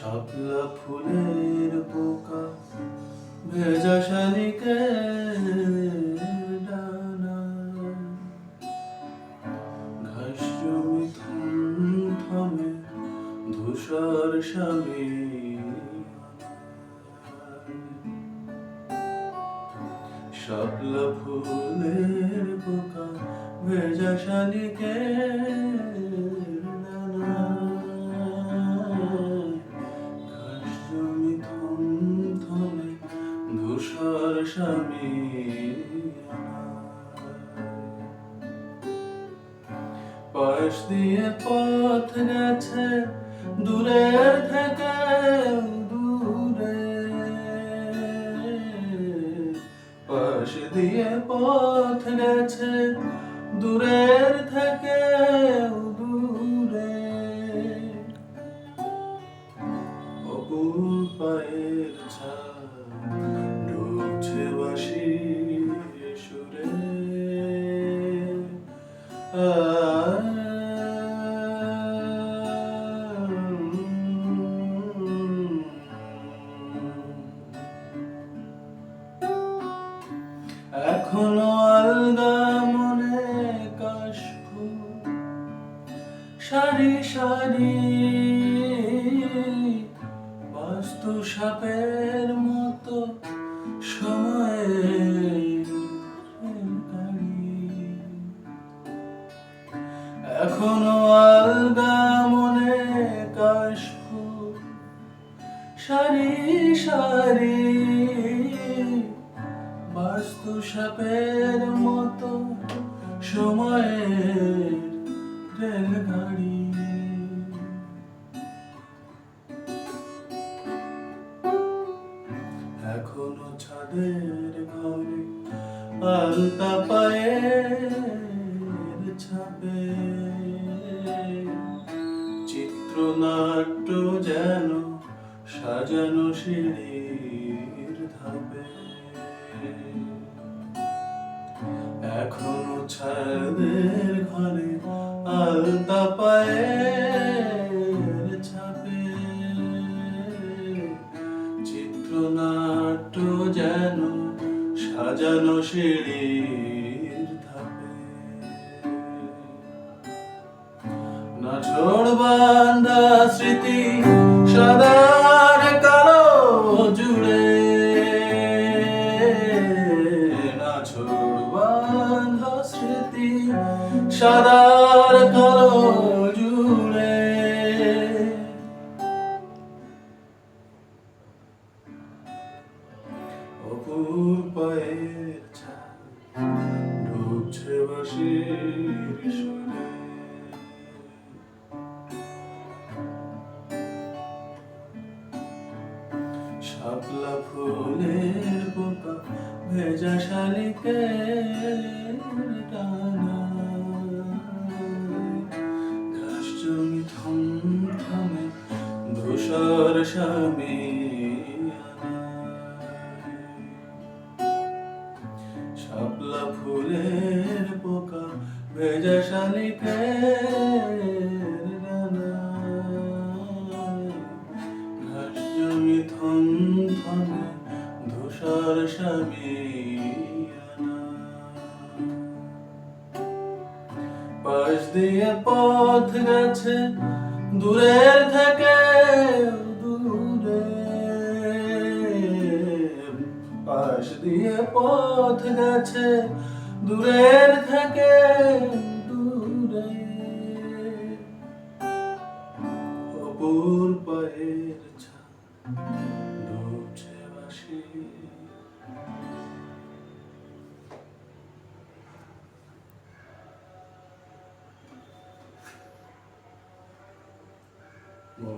শাপলা ফুলের পোকা ভেজা শালিকের ডানায় ঘাস জমি থমথমে ধূসর স্বামী শাপলা ফুলের পোকা ভেজা শালিকের ধূসর স্বামী পাশ দিয়ে পথ গেছে দূরের থেকে দূরে, পাশ দিয়ে পথ গেছে দূরের থেকে দূরে, অপূর্ব পায়ের ছাপ ডুবছে বাঁশির সুরে। এখনো আলগা মনে কাশফুল সারি সারি বাস্তু সাপের মতো সময়ের গাড়ি। এখনো আলগা মনে কাশফুল সারি সারি বাস্তু সাপের মতো সময়ের রেলগাড়ি। এখনো ছাদের ঘরে আলতা পায়ের ছাপে চিত্রনাট্য যেন সাজানো সিঁড়ির ধাপে। এখনো ছাদের ঘরে আলতা পায়ের ছাপে চিত্রনাট্য যেন সাজানো সিঁড়ির ধাপে। নাছোড় বাঁধা স্মৃতি সাদার কালো জুড়ে, নাছোড় বাঁধা স্মৃতি সাদার কালো জুড়ে। অপূর্ব পায়ের ছাপ ডুবছে বাঁশির সুরে। শাপলা ফুলের পোকা ভেজা শালিকের ডানায় ঘাস জমি থমথমে ধূসর স্বামী। শাপলা ফুলের পোকা ভেজা শালিকের ডানায় ঘাস জমি থমথমে ধূসর স্বামী। পাশ দিয়ে পথ গেছে দূরের থেকে দূরে, পাশ দিয়ে পথ গেছে দূরের থেকে দূরে, অপূর্ব পায়ের